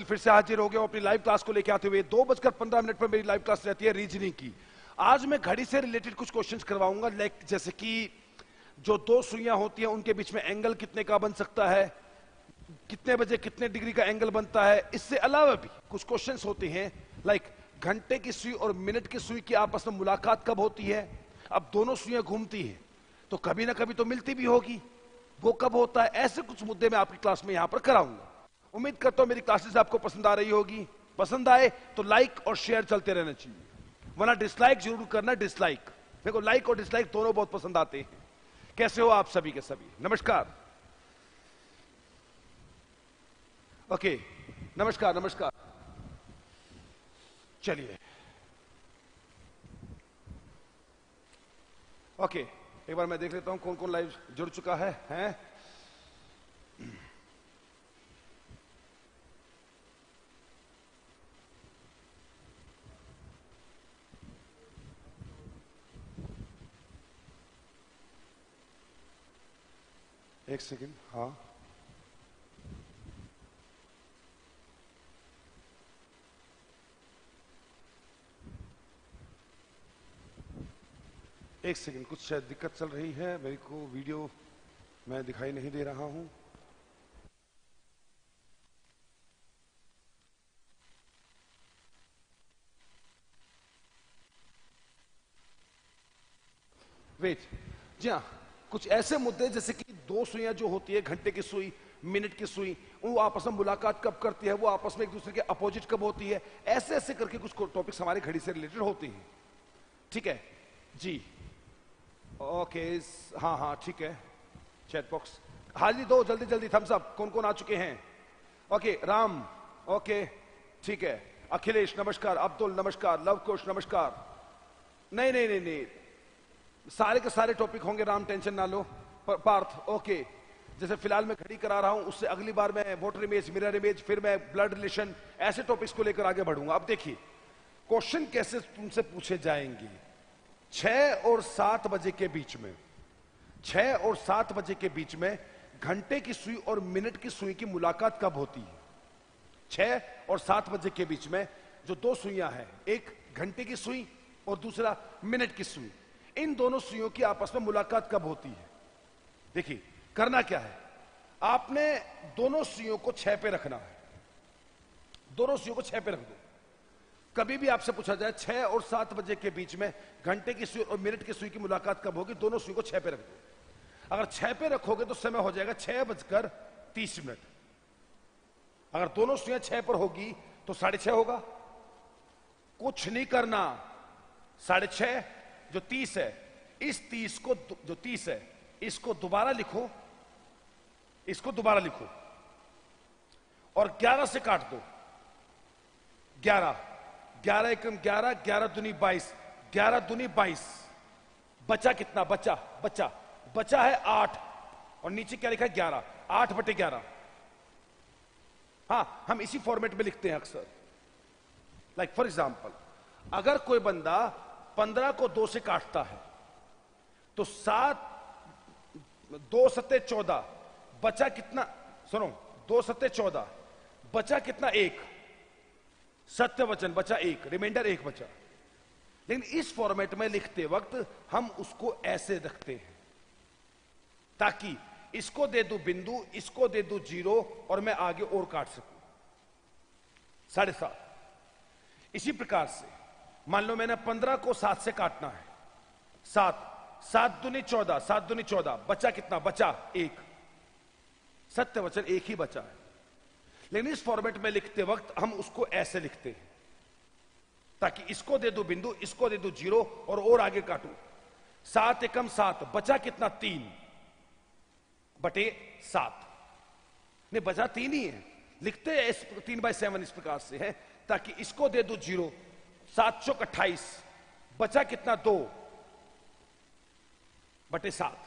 फिर से हाजिर हो गया अपनी लाइव क्लास को लेकर आते हुए। 2:15 पर मेरी लाइव क्लास रहती है रीजनिंग की। आज मैं घड़ी से रिलेटेड कुछ क्वेश्चंस करवाऊंगा, लाइक जैसे कि जो दो सुइयां होती हैं उनके बीच में एंगल कितने का बन सकता है, कितने बजे कितने डिग्री का एंगल बनता है। इससे अलावा भी कुछ क्वेश्चंस होते हैं लाइक घंटे की सुई और मिनट की सुई की आपस में मुलाकात कब होती है। अब दोनों सुइयां घूमती हैं तो कभी ना कभी तो मिलती भी होगी, वो कब होता है। ऐसे कुछ मुद्दे मैं आपकी क्लास में यहां पर कराऊंगा। उम्मीद करता हूं मेरी क्लासेस आपको पसंद आ रही होगी। पसंद आए तो लाइक और शेयर चलते रहना चाहिए, वरना डिसलाइक जरूर करना। डिसलाइक मेरे को लाइक और डिसलाइक दोनों बहुत पसंद आते हैं। कैसे हो आप सभी के सभी? नमस्कार। ओके, नमस्कार नमस्कार। चलिए ओके, एक बार मैं देख लेता हूं कौन कौन लाइव जुड़ चुका है हैं? एक सेकंड। हाँ, एक सेकंड, कुछ शायद दिक्कत चल रही है। मेरे को वीडियो मैं दिखाई नहीं दे रहा हूं। वेट, जी हाँ, कुछ ऐसे मुद्दे जैसे कि दो सुइयां जो होती है, घंटे की सुई मिनट की सुई, वो आपस में मुलाकात कब करती है, वो आपस में एक दूसरे के अपोजिट कब होती है। ऐसे ऐसे करके कुछ टॉपिक्स हमारे घड़ी से रिलेटेड होते हैं। ठीक है जी, ओके। हाँ हाँ ठीक है। चैट बॉक्स हाजिरी दो, जल्दी जल्दी थम्स अप। कौन कौन आ चुके हैं? ओके, राम ओके ठीक है। अखिलेश नमस्कार, अब्दुल नमस्कार, लव कुश नमस्कार। नहीं नहीं नहीं नहीं, सारे के सारे टॉपिक होंगे राम, टेंशन ना लो। पार्थ ओके, जैसे फिलहाल मैं घड़ी करा रहा हूं, उससे अगली बार मैं वोटर इमेज, मिरर इमेज, फिर मैं ब्लड रिलेशन, ऐसे टॉपिक्स को लेकर आगे बढ़ूंगा। अब देखिए क्वेश्चन कैसे तुमसे पूछे जाएंगे। 6 और 7 बजे के बीच में, 6 और 7 बजे के बीच में घंटे की सुई और मिनट की सुई की मुलाकात कब होती है? 6 और 7 बजे के बीच में जो दो सुइयां हैं, एक घंटे की सुई और दूसरा मिनट की सुई, इन दोनों सुइयों की आपस में मुलाकात कब होती है? देखिए करना क्या है, आपने दोनों सुइयों को 6 पे रखना है। दोनों सुइयों को 6 पे रख दो। कभी भी आपसे पूछा जाए 6 और 7 बजे के बीच में घंटे की सुई और मिनट की सुई की मुलाकात कब होगी, दोनों सुई को 6 पे रख दो। अगर 6 पे रखोगे तो समय हो जाएगा 6:30। अगर दोनों सुइयां 6 पर होगी तो 6:30 होगा। कुछ नहीं करना, 6:30 जो 30 है, इस 30 को, जो 30 है इसको दोबारा लिखो, इसको दोबारा लिखो और 11 से काट दो। 11 11 एकम 11, 11 दूनी 22, 11 दूनी 22। बचा कितना? बचा है 8 और नीचे क्या लिखा है? 11। 8/11। हाँ, हम इसी फॉर्मेट में लिखते हैं अक्सर। लाइक फॉर एग्जाम्पल, अगर कोई बंदा 15 को 2 से काटता है तो 2 सत्ते 14, बचा कितना? सुनो, 2 सत्ते 14, बचा कितना? 1। सत्य वचन बचा 1, रिमाइंडर 1 बचा। लेकिन इस फॉर्मेट में लिखते वक्त हम उसको ऐसे रखते हैं ताकि इसको दे दूं बिंदु, इसको दे दूं 0 और मैं आगे और काट सकूं 7.5। इसी प्रकार से मान लो मैंने 15 को 7 से काटना है, 7 दूनी 14, 7 दूनी 14, बचा कितना? बचा 1। सत्य वचन 1 ही बचा है। लेकिन इस फॉर्मेट में लिखते वक्त हम उसको ऐसे लिखते हैं ताकि इसको दे दो बिंदु, इसको दे दो 0 और आगे काटू। 7 एकम 7, बचा कितना? 3/7। नहीं, बचा 3 ही है। लिखते हैं 3/7 इस प्रकार से है ताकि इसको दे दो 0, 7 चौक 28, बचा कितना? 2/7।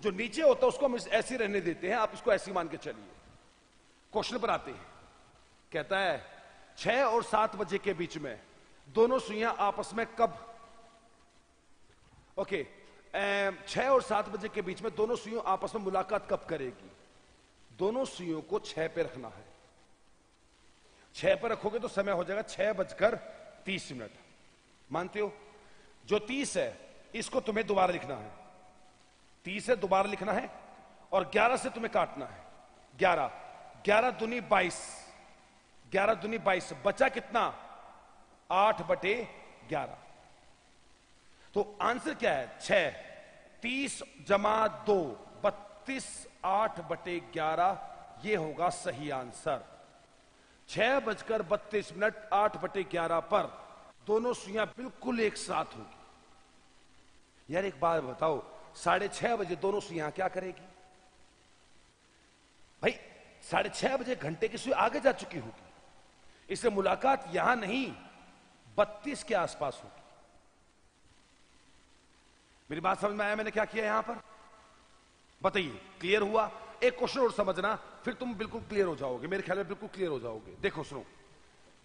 जो नीचे होता है उसको हम ऐसे ही रहने देते हैं, आप इसको ऐसे ही मान के चलिए। क्वेश्चन पर आते हैं, कहता है 6 और 7 बजे के बीच में दोनों सुइयां आपस में कब, ओके 6 और 7 बजे के बीच में दोनों सुइयों आपस में मुलाकात कब करेगी? दोनों सुइयों को 6 पे रखना है। 6 पर रखोगे तो समय हो जाएगा 6:30। मानते हो? जो 30 है इसको तुम्हें दोबारा लिखना है, 30 है दोबारा लिखना है, और 11 से तुम्हें काटना है। 11 11 दूनी 22, 11 दूनी 22, बचा कितना? 8/11। तो आंसर क्या है? 6, 30 जमा 2 32, 8/11 ये होगा सही आंसर। 6:32, 8/11 पर दोनों सुइयां बिल्कुल एक साथ होगी। यार एक बात बताओ, 6:30 बजे दोनों सुइयां क्या करेगी भाई? 6:30 बजे घंटे की सुई आगे जा चुकी होगी, इससे मुलाकात यहां नहीं 32 के आसपास होगी। मेरी बात समझ में आया मैंने क्या किया यहां पर? बताइए, क्लियर हुआ? एक क्वेश्चन और समझना, फिर तुम बिल्कुल क्लियर हो जाओगे, मेरे ख्याल में बिल्कुल क्लियर हो जाओगे। देखो सुनो,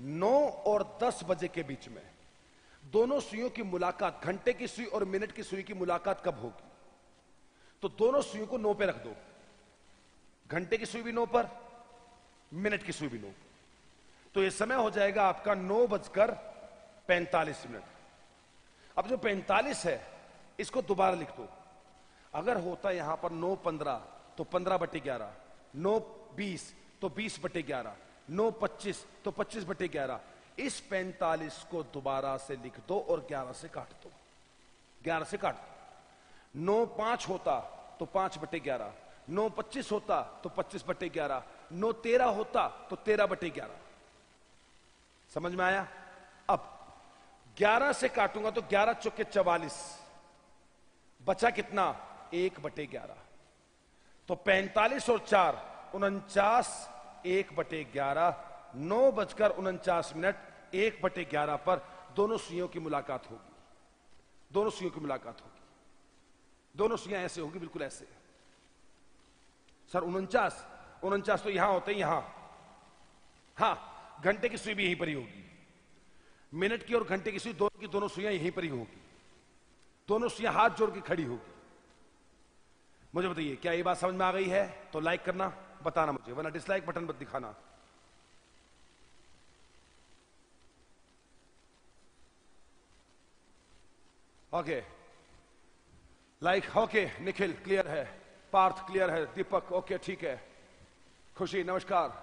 9 और 10 बजे के बीच में दोनों सुइयों की मुलाकात, घंटे की सुई और मिनट की सुई की मुलाकात कब होगी? तो दोनों सुइयों को 9 पे रख दो, घंटे की सुई भी 9 पर, मिनट की सुई भी 9। तो यह समय हो जाएगा आपका 9:45। अब जो 45 है इसको दोबारा लिख दो। अगर होता यहां पर 9:15 तो 15/11, 9:20 तो 20/11, 9:25 तो 25/11। इस 45 को दोबारा से लिख दो और 11 से काट दो, 11 से काट दो। 9:05 होता तो 5/11, 9:25 होता तो 25/11, 9:13 होता तो 13/11। समझ में आया? अब 11 से काटूंगा तो 11 चौके 44, बचा कितना? 1/11। तो 45 और 4 49, 1/11, 9:49, 1/11 पर दोनों सुइयों की मुलाकात होगी। दोनों सुइयों की मुलाकात होगी, दोनों सुइयां ऐसे होगी, बिल्कुल ऐसे। सर 49 तो यहां होते हैं, यहां। हां, घंटे की सुई भी यहीं पर ही होगी, मिनट की और घंटे की सुई दोनों की दोनों सुइयां यहीं पर ही होगी, दोनों सुइयां हाथ जोड़ के खड़ी होगी। मुझे बताइए क्या ये बात समझ में आ गई है? तो लाइक करना, बताना मुझे, वरना डिसलाइक बटन मत दिखाना। Okay, like, okay. Nikhil clear है, पार्थ क्लियर है, दीपक ओके, ठीक है, खुशी नमस्कार।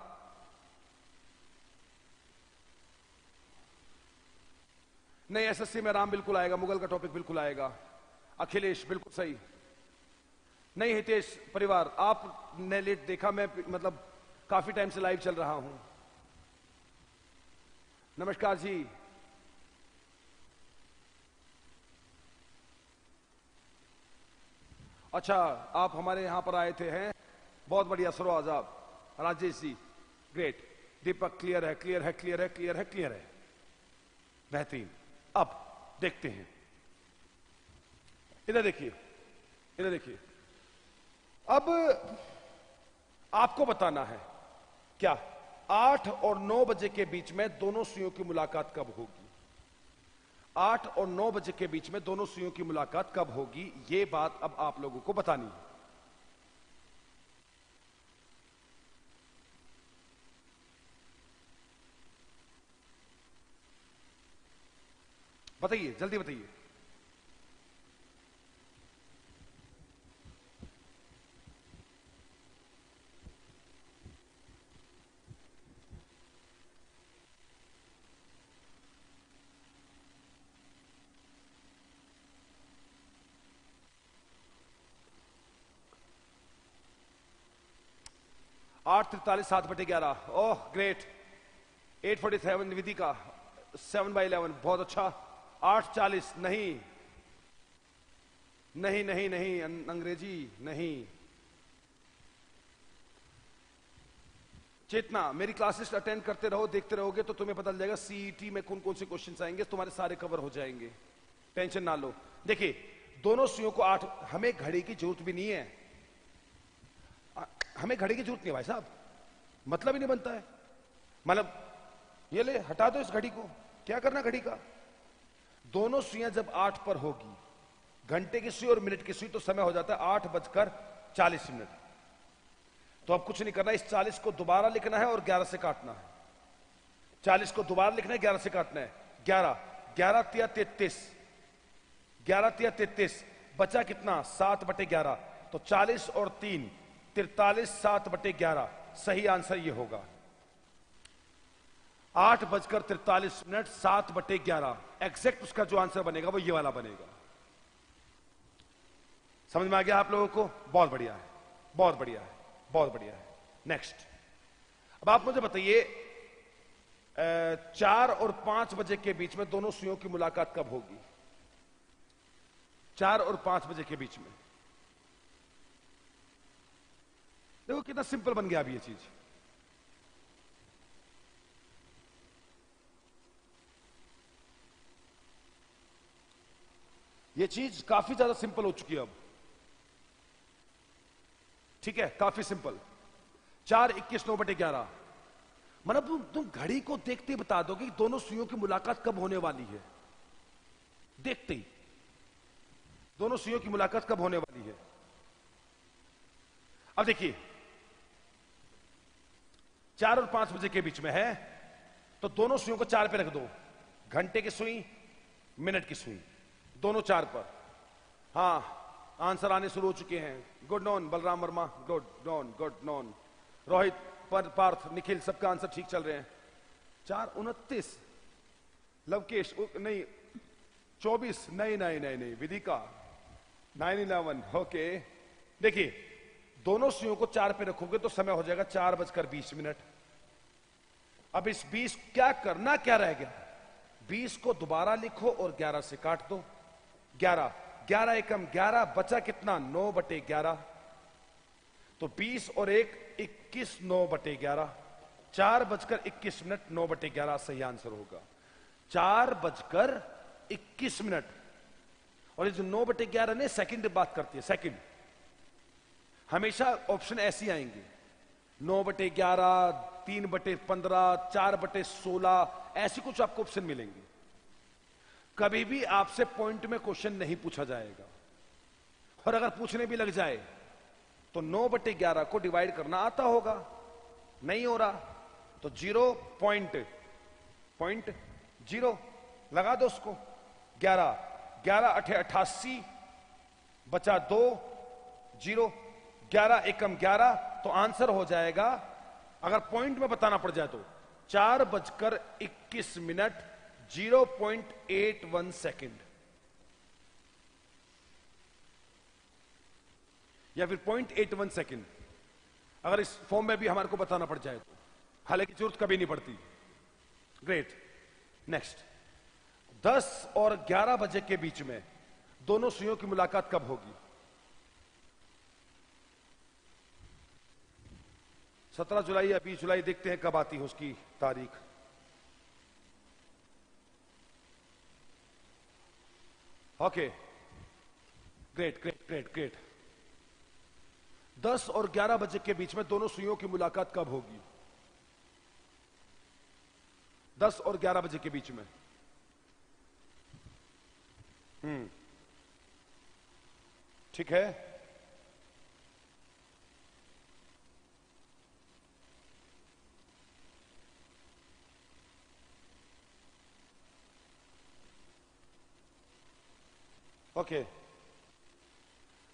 नहीं, एसएससी में राम बिल्कुल आएगा, मुगल का टॉपिक बिल्कुल आएगा। अखिलेश बिल्कुल सही। नहीं हितेश परिवार, आपने लेट देखा, मैं मतलब काफी टाइम से लाइव चल रहा हूं। नमस्कार जी। अच्छा, आप हमारे यहां पर आए थे हैं, बहुत बढ़िया। सरो आजाब, राजेश जी ग्रेट। दीपक क्लियर है, क्लियर है, क्लियर है, क्लियर है, क्लियर है, बेहतरीन। अब देखते हैं, इधर देखिए, इधर देखिए। अब आपको बताना है क्या 8 और 9 बजे के बीच में दोनों सुइयों की मुलाकात कब होगी? 8 और 9 बजे के बीच में दोनों सुइयों की मुलाकात कब होगी, यह बात अब आप लोगों को बतानी है। बताइए, जल्दी बताइए। आठ 43, 7/11। Oh great. 8:47 निविधि का 7/11, बहुत अच्छा। 8:40, नहीं नहीं नहीं नहीं, अंग्रेजी नहीं। चेतना, मेरी क्लासेस अटेंड करते रहो, देखते रहोगे तो तुम्हें पता चल जाएगा सीईटी में कौन कौन से क्वेश्चन आएंगे, तुम्हारे सारे कवर हो जाएंगे, टेंशन ना लो। देखिए, दोनों सुइयों को 8, हमें घड़ी की जरूरत भी नहीं है, हमें घड़ी की जरूरत नहीं भाई साहब, मतलब ही नहीं बनता है। मतलब ये ले हटा दो इस घड़ी को, क्या करना घड़ी का। दोनों सुइयां जब 8 पर होगी, घंटे की सुई और मिनट की सुई, तो समय हो जाता है 8:40। तो अब कुछ नहीं करना, इस 40 को दोबारा लिखना है और 11 से काटना है। 40 को दोबारा लिखना है, 11 से काटना है। 11, 11 तिया 33, 11 तिया 33, बचा कितना 7/11, तो 40 और 3 43, 7/11, सही आंसर ये होगा 8:43, 7/11। एग्जैक्ट उसका जो आंसर बनेगा वो ये वाला बनेगा। समझ में आ गया आप लोगों को? बहुत बढ़िया है, बहुत बढ़िया है, बहुत बढ़िया है। नेक्स्ट, अब आप मुझे बताइए 4 और 5 बजे के बीच में दोनों सुइयों की मुलाकात कब होगी? 4 और 5 बजे के बीच में। देखो कितना सिंपल बन गया अभी ये चीज। ये चीज काफी ज्यादा सिंपल हो चुकी है अब। ठीक है, काफी सिंपल। 4, 21, 9/11, मतलब तुम घड़ी को देखते ही बता दोगे कि दोनों सुइयों की मुलाकात कब होने वाली है। देखते ही दोनों सुइयों की मुलाकात कब होने वाली है। अब देखिए 4 और 5 बजे के बीच में है, तो दोनों सुइयों को 4 पे रख दो। घंटे की सुई, मिनट की सुई, दोनों 4 पर। हाँ, आंसर आने शुरू हो चुके हैं। Good noon Balram Varma, good noon, good noon. Rohit, Parth, Nikhil, सबका आंसर ठीक चल रहे हैं। 4, 29, लवकेश नहीं, 24, नहीं नहीं नहीं नहीं, विधिका 9/11, ओके। देखिए दोनों सुइयों को 4 पे रखोगे तो समय हो जाएगा 4:20। अब इस 20 क्या करना, क्या रह गया? 20 को दोबारा लिखो और 11 से काट दो। 11, 11 एकम 11, बचा कितना 9/11, तो 20 और 1 21, 9/11, 4:21, 9/11 सही आंसर होगा। 4:21। और ये जो 9/11 ने सेकंड बात करती है, सेकंड। हमेशा ऑप्शन ऐसे आएंगे 9/11, 3/15, 4/16, ऐसे कुछ आपको ऑप्शन मिलेंगे। कभी भी आपसे पॉइंट में क्वेश्चन नहीं पूछा जाएगा, और अगर पूछने भी लग जाए तो 9/11 को डिवाइड करना आता होगा, नहीं हो रहा तो 0.0 लगा दो उसको। 11, 11 8 88, बचा 2, 0, 11 एकम 11, तो आंसर हो जाएगा, अगर पॉइंट में बताना पड़ जाए तो 4:21, 0.81 सेकेंड, या फिर 0.81 सेकेंड, अगर इस फॉर्म में भी हमारे को बताना पड़ जाए तो। हालांकि जरूरत कभी नहीं पड़ती। ग्रेट। नेक्स्ट, 10 और 11 बजे के बीच में दोनों सुइयों की मुलाकात कब होगी? 17 जुलाई या 20 जुलाई, देखते हैं कब आती है उसकी तारीख। Okay, great great great great. 10 और 11 बजे के बीच में दोनों सुइयों की मुलाकात कब होगी? 10 और 11 बजे के बीच में। ठीक है, ओके,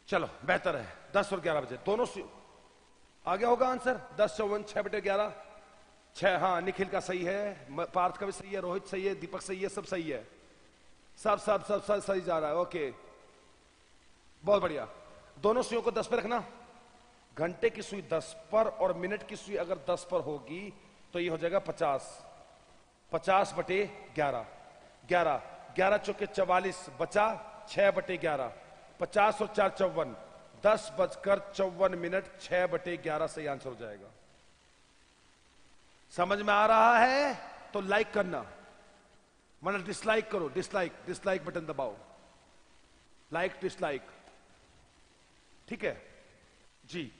चलो बेहतर है। 10 और 11 बजे दोनों आ गया होगा आंसर। 10 54 6/11, 6। हाँ, निखिल का सही है, पार्थ का भी सही है, रोहित सही है, दीपक सही है, सब सही है, सब सब सब सब सही जा रहा है। ओके, बहुत बढ़िया। दोनों सुइयों को 10 पर रखना। घंटे की सुई 10 पर और मिनट की सुई अगर 10 पर होगी तो ये हो जाएगा 50, 50/11, 11, 11 चौके 44, बचा 6/11, 50 और 4 54, 10:54, 6/11 सही आंसर हो जाएगा। समझ में आ रहा है तो लाइक करना, वरना डिसलाइक करो। डिसलाइक बटन दबाओ, लाइक डिसलाइक, ठीक है जी।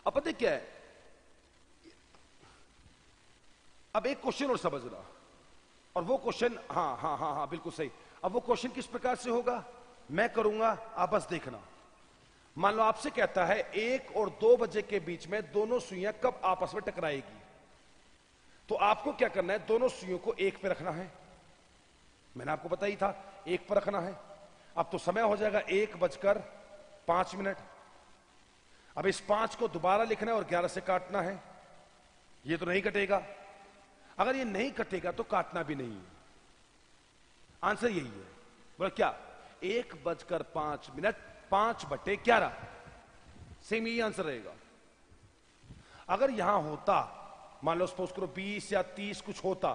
अब पता क्या है, अब एक क्वेश्चन और समझना, और वो क्वेश्चन, हाँ हाँ हाँ हाँ बिल्कुल सही। अब वो क्वेश्चन किस प्रकार से होगा मैं करूंगा, आप बस देखना। मान लो आपसे कहता है 1 और 2 बजे के बीच में दोनों सुइयां कब आपस में टकराएगी, तो आपको क्या करना है, दोनों सुइयों को एक पे रखना है। मैंने आपको बताया ही था, एक पर रखना है। अब तो समय हो जाएगा 1:05। अब इस 5 को दोबारा लिखना है और 11 से काटना है। ये तो नहीं कटेगा। अगर ये नहीं कटेगा तो काटना भी नहीं है। आंसर यही है। बोला क्या? 1:05, 5/11। सेम यही आंसर रहेगा। अगर यहां होता, मान लो सपोज करो 20 या 30 कुछ होता,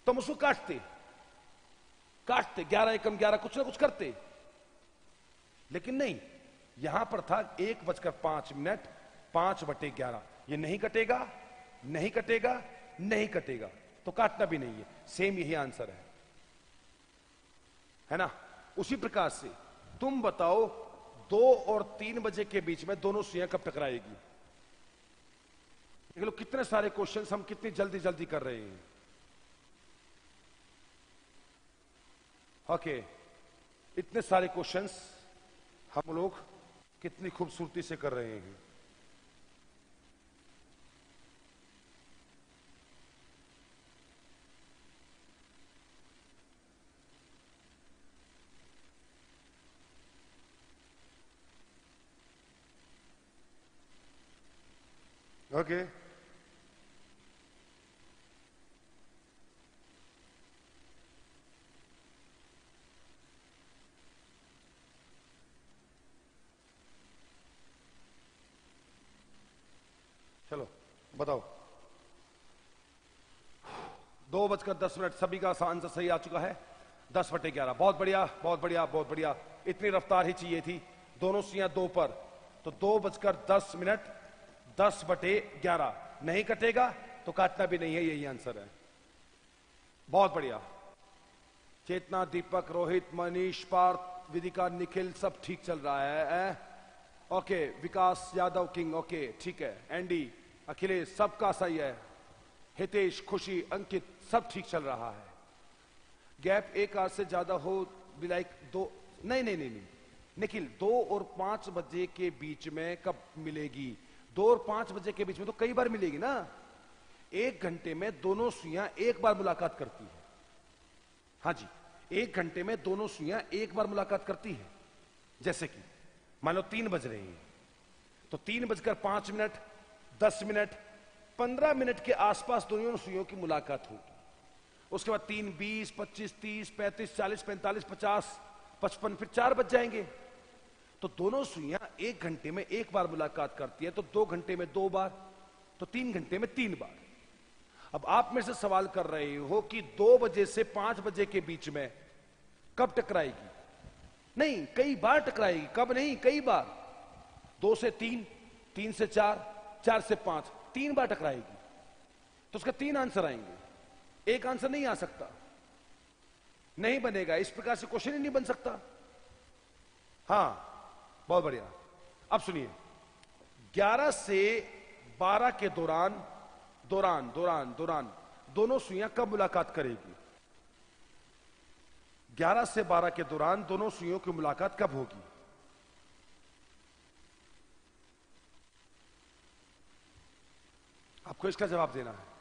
तो हम उसको काटते 11 एकम 11 कुछ ना कुछ करते, लेकिन नहीं। यहां पर था 1:05, 5/11। ये नहीं कटेगा, नहीं कटेगा, नहीं कटेगा, तो काटना भी नहीं है। सेम यही आंसर है ना? उसी प्रकार से तुम बताओ 2 और 3 बजे के बीच में दोनों सुइयां कब टकराएगी? देख लो कितने सारे क्वेश्चंस हम कितनी जल्दी जल्दी कर रहे हैं। ओके, इतने सारे क्वेश्चंस हम लोग कितनी खूबसूरती से कर रहे हैं। ओके, चलो बताओ। 2:10, सभी का आंसर सही आ चुका है। 10/11। बहुत बढ़िया, बहुत बढ़िया, बहुत बढ़िया। इतनी रफ्तार ही चाहिए थी। दोनों सुइयां 2 पर, तो 2:10, 10/11। नहीं कटेगा तो काटना भी नहीं है, यही आंसर है। बहुत बढ़िया। चेतना, दीपक, रोहित, मनीष, पार्थ, विदिका, निखिल, सब ठीक चल रहा है। ओके, विकास यादव किंग, ओके ठीक है। एंडी, अखिलेश, सबका सही है। हितेश, खुशी, अंकित, सब ठीक चल रहा है। गैप 1 आवर से ज्यादा हो भी लाइक 2, नहीं नहीं नहीं नहीं निखिल, 2 और 5 बजे के बीच में कब मिलेगी? 2 और 5 बजे के बीच में तो कई बार मिलेगी ना। 1 घंटे में दोनों सुइयां एक बार मुलाकात करती है। हाँ जी, 1 घंटे में दोनों सुइयां एक बार मुलाकात करती है। जैसे कि मान लो 3 बज रहे हैं, तो 3:05, 10 मिनट, 15 मिनट के आसपास दोनों सुइयों की मुलाकात होगी। उसके बाद 3, 20, 25, 30, 35, 40, 45, 50, 55, फिर 4 बज जाएंगे। तो दोनों सुइयां 1 घंटे में एक बार मुलाकात करती है, तो 2 घंटे में 2 बार, तो 3 घंटे में 3 बार। अब आप मेरे से सवाल कर रहे हो कि 2 बजे से 5 बजे के बीच में कब टकराएगी? नहीं, कई बार टकराएगी। कब नहीं, कई बार। 2 से 3, 3 से 4, 4 से 5, 3 बार टकराएगी। तो उसका 3 आंसर आएंगे। एक आंसर नहीं आ सकता, नहीं बनेगा। इस प्रकार से क्वेश्चन ही नहीं बन सकता। हां, बहुत बढ़िया। अब सुनिए, 11 से 12 के दौरान दौरान दौरान दौरान दोनों सुइयां कब मुलाकात करेगी? 11 से 12 के दौरान दोनों सुइयों की मुलाकात कब होगी? आपको इसका जवाब देना है।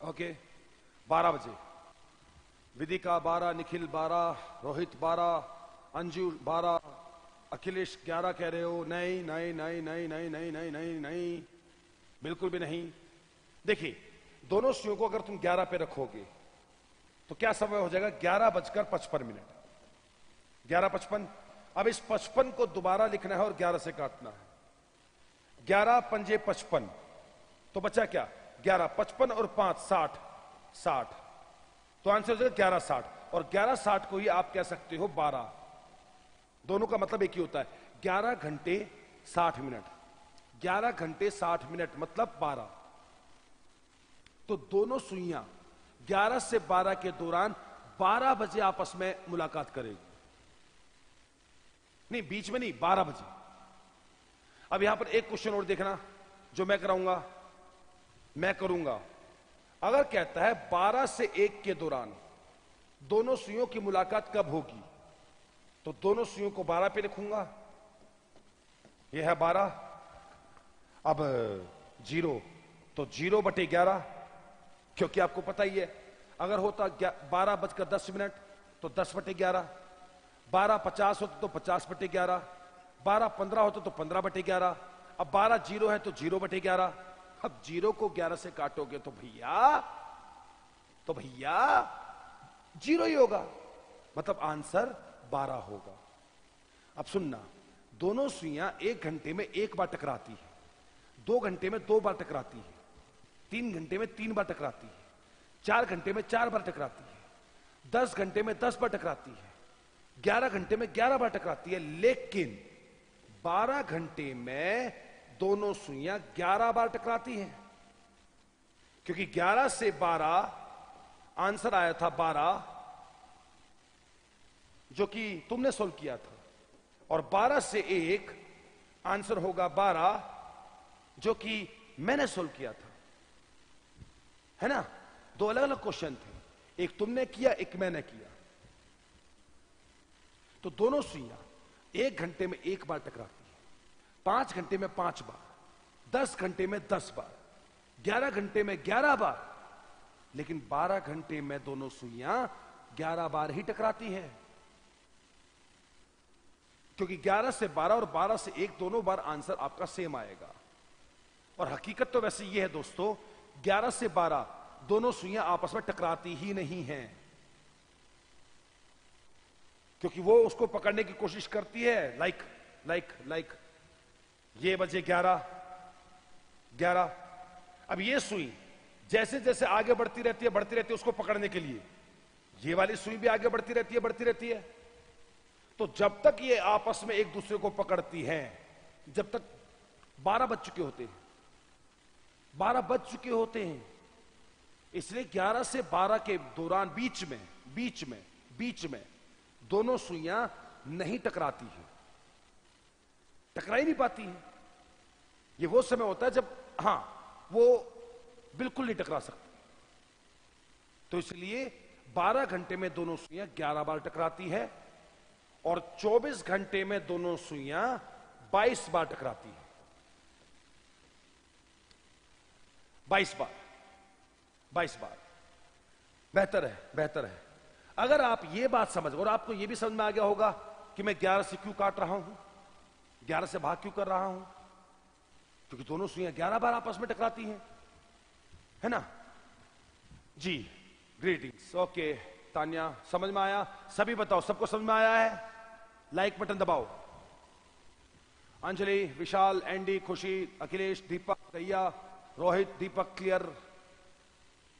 ओके, 12 बजे। विदिका 12, निखिल 12, रोहित 12, अंजू 12, अखिलेश 11 कह रहे हो। नहीं नहीं नहीं नहीं नहीं नहीं नहीं नहीं नहीं, बिल्कुल भी नहीं। देखिए, दोनों सुइयों को अगर तुम 11 पे रखोगे तो क्या समय हो जाएगा? 11:55। 11:55। अब इस 55 को दोबारा लिखना है और 11 से काटना है। 11 पंजे 55, तो बचा क्या? 11, 55 और 5, 60, 60। तो आंसर हो जाएगा 11:60। और 11:60 को ही आप कह सकते हो 12। दोनों का मतलब एक ही होता है, 11 घंटे 60 मिनट। 11 घंटे 60 मिनट मतलब 12। तो दोनों सुइयां 11 से 12 के दौरान 12 बजे आपस में मुलाकात करेगी। नहीं बीच में नहीं, 12 बजे। अब यहां पर एक क्वेश्चन और देखना जो मैं करूंगा। अगर कहता है 12 से 1 के दौरान दोनों सुइयों की मुलाकात कब होगी, तो दोनों सुइयों को 12 पे लिखूंगा। यह है 12। अब 0 तो 0/11, क्योंकि आपको पता ही है अगर होता 12:10 तो 10/11, 12:50 होता तो 50/11, 12:15 होता तो 15/11। अब 12 0 है तो 0/11। अब 0 को 11 से काटोगे तो भैया 0 ही होगा, मतलब आंसर 12 होगा। अब सुनना, दोनों सुइयां 1 घंटे में 1 बार टकराती है, 2 घंटे में 2 बार टकराती है, 3 घंटे में 3 बार टकराती है, 4 घंटे में 4 बार टकराती है, 10 घंटे में 10 बार टकराती है, 11 घंटे में 11 बार टकराती है। लेकिन 12 घंटे में दोनों सुइयां 11 बार टकराती हैं, क्योंकि 11 से 12 आंसर आया था 12, जो कि तुमने सोल्व किया था, और 12 से 1 आंसर होगा 12, जो कि मैंने सोल्व किया था, है ना। 2 अलग अलग क्वेश्चन थे, एक तुमने किया एक मैंने किया। तो दोनों सुइयां 1 घंटे में 1 बार टकराती है, 5 घंटे में 5 बार, 10 घंटे में 10 बार, 11 घंटे में 11 बार, लेकिन 12 घंटे में दोनों सुइयां 11 बार ही टकराती है, क्योंकि 11 से 12 और 12 से 1 दोनों बार आंसर आपका सेम आएगा। और हकीकत तो वैसे ये है दोस्तों, 11 से 12 दोनों सुइयां आपस में टकराती ही नहीं हैं, क्योंकि वो उसको पकड़ने की कोशिश करती है, लाइक ये बजे 11। अब ये सुई जैसे जैसे आगे बढ़ती रहती है उसको पकड़ने के लिए, ये वाली सुई भी आगे बढ़ती रहती है। तो जब तक ये आपस में एक दूसरे को पकड़ती हैं, जब तक 12 बज चुके होते हैं, इसलिए 11 से 12 के दौरान बीच में दोनों सुइयां नहीं टकराती हैं, टकरा ही नहीं पाती हैं। ये वो समय होता है जब वो बिल्कुल नहीं टकरा सकती। तो इसलिए 12 घंटे में दोनों सुइयां 11 बार टकराती है, और 24 घंटे में दोनों सुइयां 22 बार टकराती है। 22 बार बेहतर है। अगर आप ये बात समझ, और आपको ये भी समझ में आ गया होगा कि मैं 11 से क्यों काट रहा हूं, 11 से भाग क्यों कर रहा हूं, क्योंकि दोनों सुइयां 11 बार आपस में टकराती हैं, है ना जी। ग्रीटिंग्स। ओके तान्या, समझ में आया? सभी बताओ, सबको समझ में आया है? लाइक बटन दबाओ। अंजलि, विशाल, एंडी, खुशी, अखिलेश, दीपक, दैया, रोहित, दीपक क्लियर,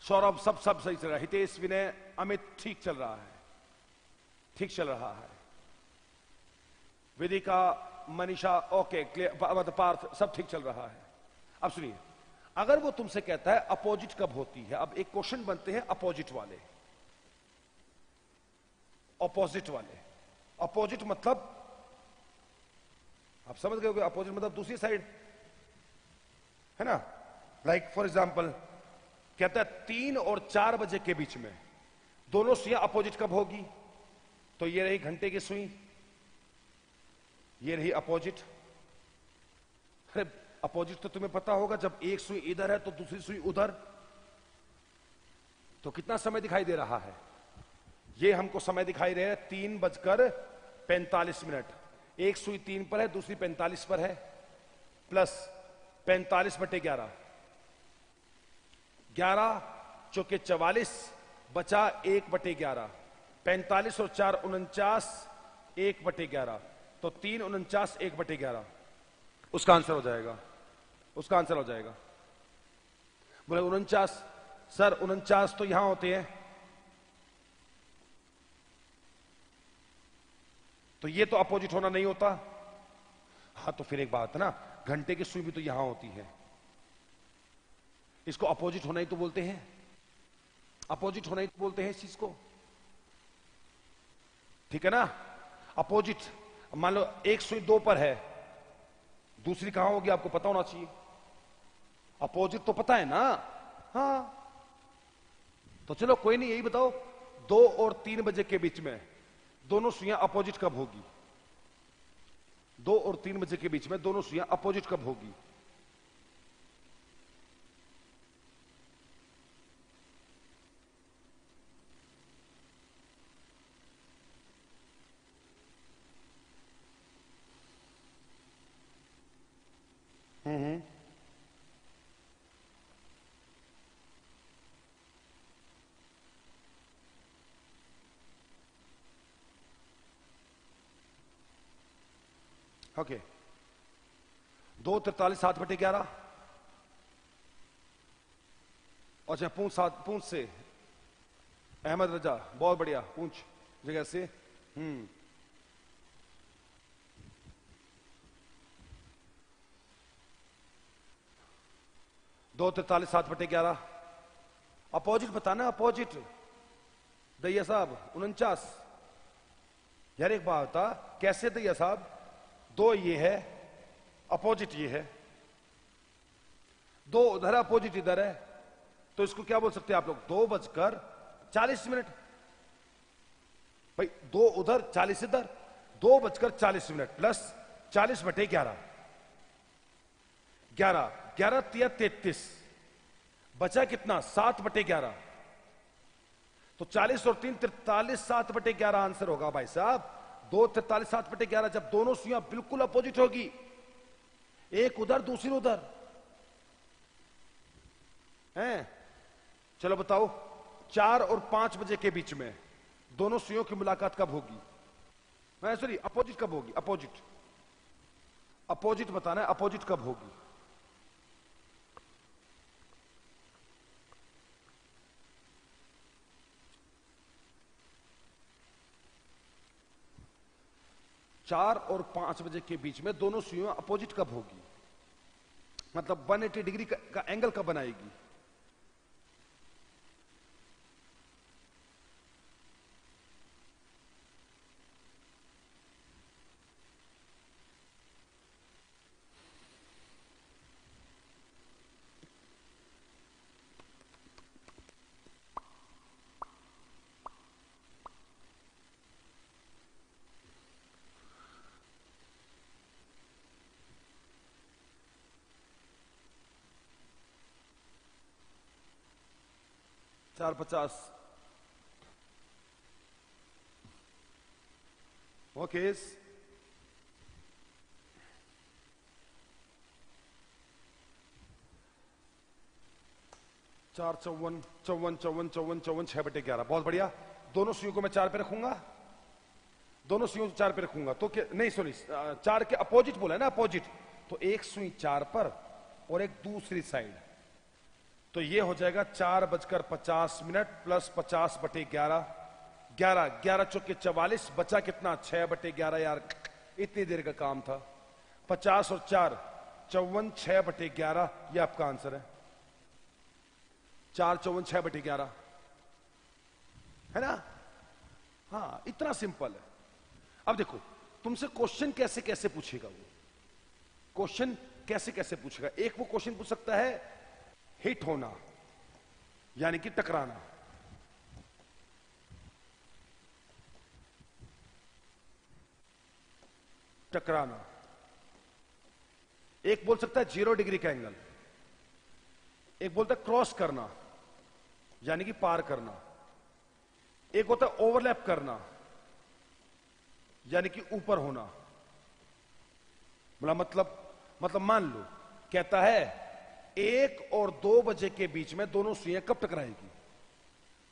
सौरभ, सब सही चल रहा है। हितेश, विनय, अमित ठीक चल रहा है। वेदिका, मनीषा ओके क्लियर, पार्थ सब ठीक चल रहा है। अब सुनिए, अगर वो तुमसे कहता है अपोजिट कब होती है, अब एक क्वेश्चन बनते हैं अपोजिट वाले। अपोजिट मतलब आप समझ गए होंगे, अपोजिट मतलब दूसरी साइड, है ना। लाइक फॉर एग्जाम्पल कहता है 3 और 4 बजे के बीच में दोनों सुइयां अपोजिट कब होगी, तो ये रही घंटे की सुई, ये रही अपोजिट। अरे अपोजिट तो तुम्हें पता होगा, जब एक सुई इधर है तो दूसरी सुई उधर, तो कितना समय दिखाई दे रहा है, ये हमको समय दिखाई दे रहा है 3:45। एक सुई 3 पर है, दूसरी 45 पर है, प्लस 45/11, 11 चौके 44 बचा 1/11, 45 और 4 49, 1/11, तो 3 49 1/11 उसका आंसर हो जाएगा। बोले 49 सर, 49 तो यहां होते हैं, तो ये तो अपोजिट होना नहीं होता। हाँ तो फिर एक बात है ना, घंटे की सुई भी तो यहां होती है, इसको अपोजिट होना ही तो बोलते हैं, इस चीज को, ठीक है ना। अपोजिट, मान लो एक सुई दो पर है, दूसरी कहां होगी आपको पता होना चाहिए, अपोजिट तो पता है ना। हाँ, तो चलो कोई नहीं, यही बताओ 2 और 3 बजे के बीच में दोनों सुइयां अपोजिट कब होगी? 2 और 3 बजे के बीच में दोनों सुइयां अपोजिट कब होगी? ओके, 2:43 7/11। अच्छा, पूंछ से अहमद रजा, बहुत बढ़िया, पूंछ जगह से। 2:43 7/11। अपोजिट बताना, अपोजिट। दैया साहब 49। यार एक बात बता, कैसे दैया साहब? 2 ये है, अपोजिट ये है, 2 उधर है, अपोजिट इधर है, तो इसको क्या बोल सकते हैं आप लोग? 2:40 भाई 2 उधर 40 इधर, 2:40 प्लस 40/11। 11 11 तिया 33, बचा कितना? 7/11। तो 40 और 3 43, 7/11 आंसर होगा भाई साहब। 2:43 7/11, जब दोनों सुइयां बिल्कुल अपोजिट होगी, एक उधर दूसरी उधर हैं। चलो बताओ, 4 और 5 बजे के बीच में दोनों सुइयों की मुलाकात कब होगी? सॉरी, अपोजिट कब होगी? अपोजिट, अपोजिट बताना है, अपोजिट कब होगी? चार और 5 बजे के बीच में दोनों सुइयां अपोजिट कब होगी? मतलब 180 डिग्री का एंगल कब बनाएगी? चार 50। ओके, 4 54 54 54 54 54 6/11, बहुत बढ़िया। दोनों सुइयों को मैं 4 पे रखूंगा, दोनों सुइयों को 4 पे रखूंगा, तो क्या नहीं, सॉरी, 4 के अपोजिट बोला है ना, अपोजिट। तो एक सुई 4 पर और एक दूसरी साइड, तो ये हो जाएगा 4:50 प्लस 50/11। 11 11 चौके 44, बचा कितना? 6/11। यार इतनी देर का काम था। 50 और 4 54, 6/11, ये आपका आंसर है। 4 54 6/11 है ना? हाँ, इतना सिंपल है। अब देखो, तुमसे क्वेश्चन कैसे कैसे पूछेगा वो, क्वेश्चन कैसे कैसे पूछेगा। एक वो क्वेश्चन पूछ सकता है हिट होना, यानी कि टकराना, टकराना। एक बोल सकता है 0 डिग्री का एंगल, एक बोलता है क्रॉस करना, यानी कि पार करना, एक होता है ओवरलैप करना, यानी कि ऊपर होना। मतलब मान लो कहता है 1 और 2 बजे के बीच में दोनों सुइयां कब टकराएगी,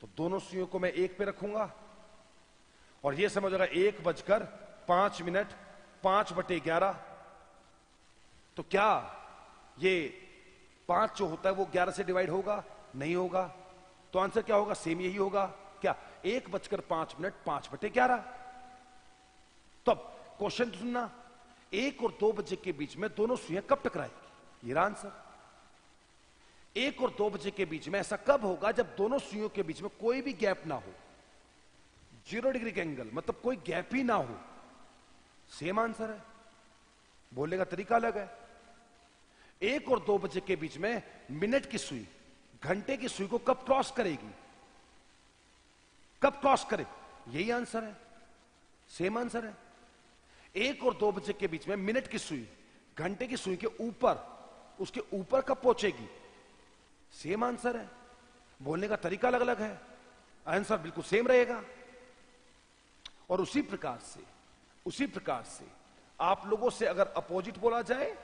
तो दोनों सुइयों को मैं 1 पे रखूंगा और यह समझ होगा 1:05 5/11। तो क्या ये 5 जो होता है वो 11 से डिवाइड होगा? नहीं होगा। तो आंसर क्या होगा? सेम यही होगा। क्या? 1:05 5/11। तो अब क्वेश्चन सुनना, 1 और 2 बजे के बीच में दोनों सुइयां कब टकराएगी? ये आंसर। 1 और 2 बजे के बीच में ऐसा कब होगा जब दोनों सुइयों के बीच में कोई भी गैप ना हो, 0 डिग्री का एंगल, मतलब कोई गैप ही ना हो, सेम आंसर है, बोलने का तरीका अलग है। 1 और 2 बजे के बीच में मिनट की सुई घंटे की सुई को कब क्रॉस करेगी, कब क्रॉस करे, यही आंसर है, सेम आंसर है। 1 और 2 बजे के बीच में मिनट की सुई घंटे की सुई के ऊपर, उसके ऊपर कब पहुंचेगी, सेम आंसर है, बोलने का तरीका अलग अलग है, आंसर बिल्कुल सेम रहेगा। और उसी प्रकार से आप लोगों से अगर अपोजिट बोला जाए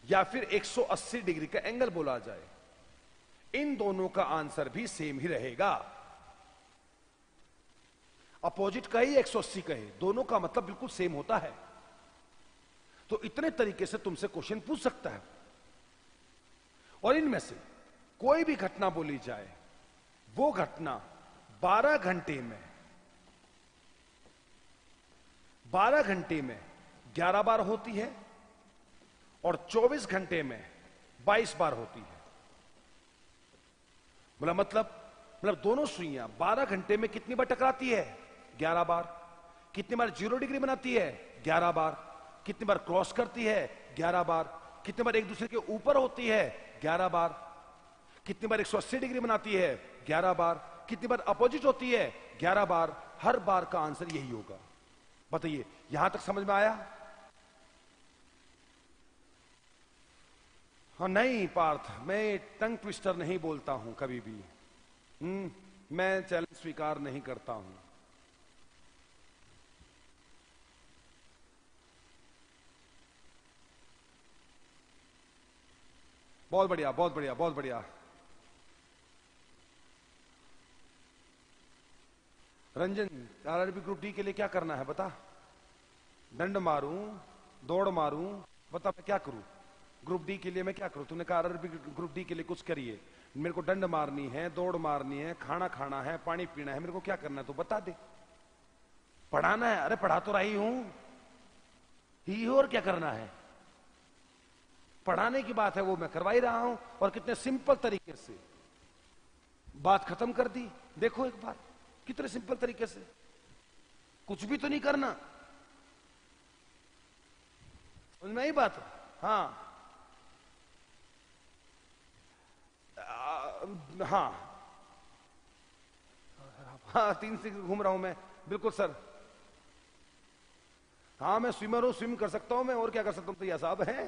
या फिर 180 डिग्री का एंगल बोला जाए, इन दोनों का आंसर भी सेम ही रहेगा। अपोजिट कहे 180 कहे, दोनों का मतलब बिल्कुल सेम होता है। तो इतने तरीके से तुमसे क्वेश्चन पूछ सकता है। और इनमें से कोई भी घटना बोली जाए, वो घटना 12 घंटे में 11 बार होती है और 24 घंटे में 22 बार होती है। मतलब दोनों सुइयां 12 घंटे में कितनी बार टकराती है, 11 बार। कितनी बार 0 डिग्री बनाती है, 11 बार। कितनी बार क्रॉस करती है, 11 बार। कितनी बार एक दूसरे के ऊपर होती है, 11 बार। कितनी बार 180 डिग्री बनाती है, 11 बार। कितनी बार अपोजिट होती है, 11 बार। हर बार का आंसर यही होगा। बताइए, यहां तक समझ में आया? हाँ नहीं पार्थ, मैं टंग ट्विस्टर नहीं बोलता हूं कभी भी। मैं चैलेंज स्वीकार नहीं करता हूं। बहुत बढ़िया, बहुत बढ़िया, बहुत बढ़िया। रंजन, आरआरबी ग्रुप डी के लिए क्या करना है बता? डंड मारूं, दौड़ मारूं, बता मैं क्या करूं? ग्रुप डी के लिए मैं क्या करूं? तूने कहा आरआरबी ग्रुप डी के लिए कुछ करिए। मेरे को डंड मारनी है, दौड़ मारनी है, खाना खाना है, पानी पीना है, मेरे को क्या करना है तो बता दे। पढ़ाना है, अरे पढ़ा तो रही हूं ही, और क्या करना है? पढ़ाने की बात है वो मैं करवा ही रहा हूं, और कितने सिंपल तरीके से बात खत्म कर दी। देखो एक बार कितने सिंपल तरीके से, कुछ भी तो नहीं करना। समझ में आई बात? हाँ हाँ हाँ, 3 से घूम रहा हूं मैं, बिल्कुल सर। हाँ मैं स्विमर हूं, स्विम कर सकता हूं मैं, और क्या कर सकता हूं? तो यह साहब है।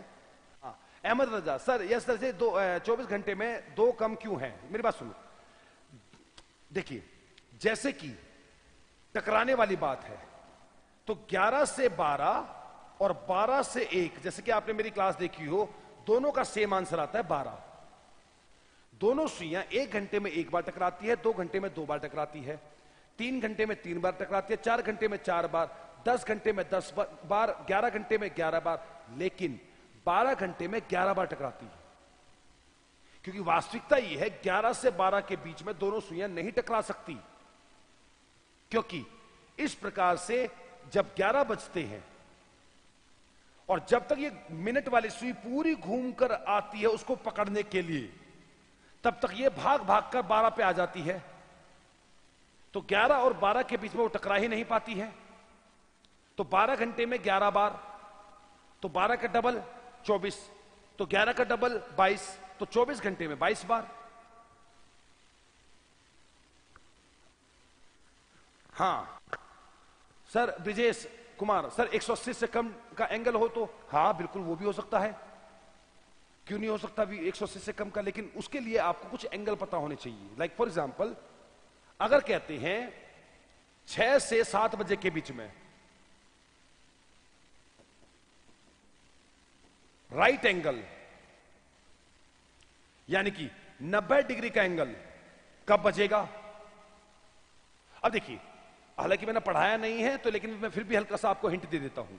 हाँ, अहमद रजा सर, यस सर से 24 घंटे में 2 कम क्यों है? मेरी बात सुनो, देखिए जैसे कि टकराने वाली बात है, तो 11 से 12 और 12 से 1, जैसे कि आपने मेरी क्लास देखी हो, दोनों का सेम आंसर आता है 12। दोनों सुइयां 1 घंटे में 1 बार टकराती है, 2 घंटे में 2 बार टकराती है, 3 घंटे में 3 बार टकराती है, 4 घंटे में 4 बार, 10 घंटे में 10 बार, 11 घंटे में 11 बार, लेकिन 12 घंटे में 11 बार टकराती है। क्योंकि वास्तविकता यह है 11 से 12 के बीच में दोनों सुइयां नहीं टकरा सकती, क्योंकि इस प्रकार से जब 11 बजते हैं और जब तक ये मिनट वाली सुई पूरी घूमकर आती है उसको पकड़ने के लिए, तब तक ये भाग भाग कर 12 पे आ जाती है। तो 11 और 12 के बीच में वो टकरा ही नहीं पाती है। तो 12 घंटे में 11 बार, तो 12 का डबल 24, तो 11 का डबल 22, तो 24 घंटे में 22 बार। हाँ सर, ब्रिजेश कुमार सर, 180 से कम का एंगल हो तो हाँ बिल्कुल वो भी हो सकता है, क्यों नहीं हो सकता भी 180 से कम का, लेकिन उसके लिए आपको कुछ एंगल पता होने चाहिए। लाइक फॉर एग्जांपल, अगर कहते हैं 6 से 7 बजे के बीच में राइट एंगल, यानी कि 90 डिग्री का एंगल कब बजेगा? अब देखिए, हालांकि मैंने पढ़ाया नहीं है तो, लेकिन मैं फिर भी हल्का सा आपको हिंट दे देता हूं।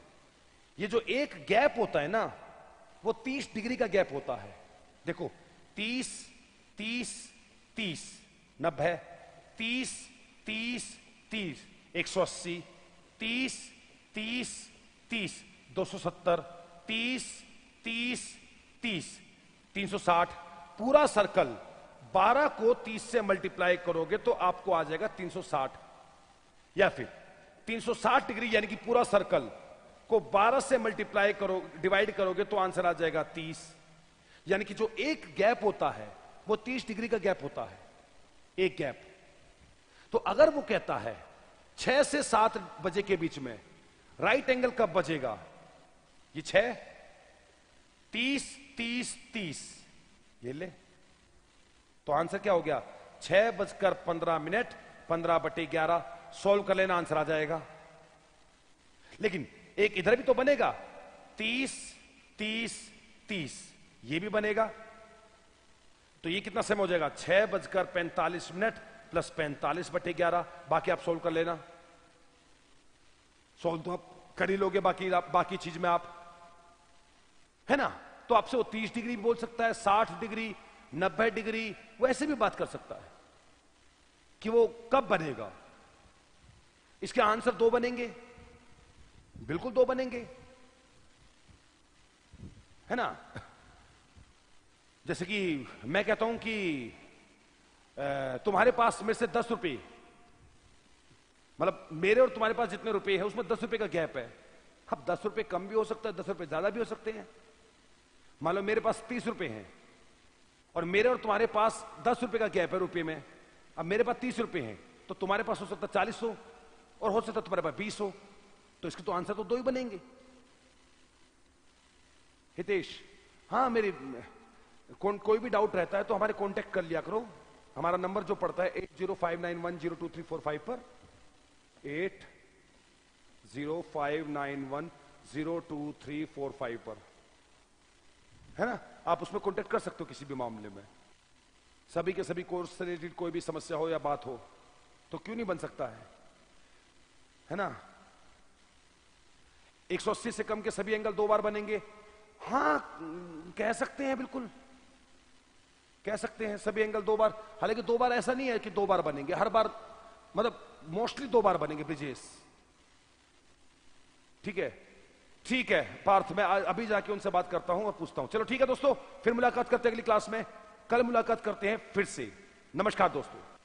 ये जो एक गैप होता है ना, वो 30 डिग्री का गैप होता है। देखो 30 30 30, 90, 30 30 30, 180, 30 30 30, 270, 30 30 30, 360, पूरा सर्कल 12 को 30 से मल्टीप्लाई करोगे तो आपको आ जाएगा 360। या फिर 360 डिग्री यानी कि पूरा सर्कल को 12 से मल्टीप्लाई करो, डिवाइड करोगे तो आंसर आ जाएगा 30। यानी कि जो एक गैप होता है वो 30 डिग्री का गैप होता है, एक गैप। तो अगर वो कहता है 6 से 7 बजे के बीच में राइट एंगल कब बजेगा, ये 6, 30, 30, 30, ये ले, तो आंसर क्या हो गया 6:15, 15/11। सॉल्व कर लेना, आंसर आ जाएगा। लेकिन एक इधर भी तो बनेगा 30, 30, 30, ये भी बनेगा। तो ये कितना समय हो जाएगा 6:45 प्लस 45/11। बाकी आप सोल्व कर लेना। सोल्व तो आप कर ही लोगे बाकी चीज में आप, है ना। तो आपसे वो 30 डिग्री बोल सकता है, 60 डिग्री, 90 डिग्री, वो ऐसे भी बात कर सकता है कि वो कब बनेगा। इसके आंसर 2 बनेंगे, बिल्कुल 2 बनेंगे, है ना। जैसे कि मैं कहता हूं कि तुम्हारे पास मेरे से 10 रुपए, मतलब मेरे और तुम्हारे पास जितने रुपए हैं उसमें 10 रुपए का गैप है। अब 10 रुपए कम भी हो सकता है, 10 रुपए ज्यादा भी हो सकते हैं। मान लो मेरे पास 30 रुपए हैं और मेरे और तुम्हारे पास 10 रुपए का गैप है रुपए में। अब मेरे पास 30 रुपए हैं तो तुम्हारे पास हो सकता है 40 हो और हो सकता है तुम्हारे पास 20 हो। तो इसके तो आंसर तो 2 ही बनेंगे। हितेश, हाँ, मेरी कोई भी डाउट रहता है तो हमारे कांटेक्ट कर लिया करो। हमारा नंबर जो पड़ता है 8059102345 पर, 8059102345 पर, है ना। आप उसमें कांटेक्ट कर सकते हो किसी भी मामले में। सभी के सभी कोर्स से रिलेटेड कोई भी समस्या हो या बात हो तो क्यों नहीं बन सकता है ना। 180 से कम के सभी एंगल 2 बार बनेंगे, हाँ कह सकते हैं, बिल्कुल कह सकते हैं सभी एंगल 2 बार। हालांकि 2 बार ऐसा नहीं है कि 2 बार बनेंगे, हर बार मतलब मोस्टली 2 बार बनेंगे ब्रिजेश। ठीक है, ठीक है पार्थ, मैं अभी जाके उनसे बात करता हूं और पूछता हूं। चलो ठीक है दोस्तों, फिर मुलाकात करते हैं अगली क्लास में। कल मुलाकात करते हैं फिर से। नमस्कार दोस्तों।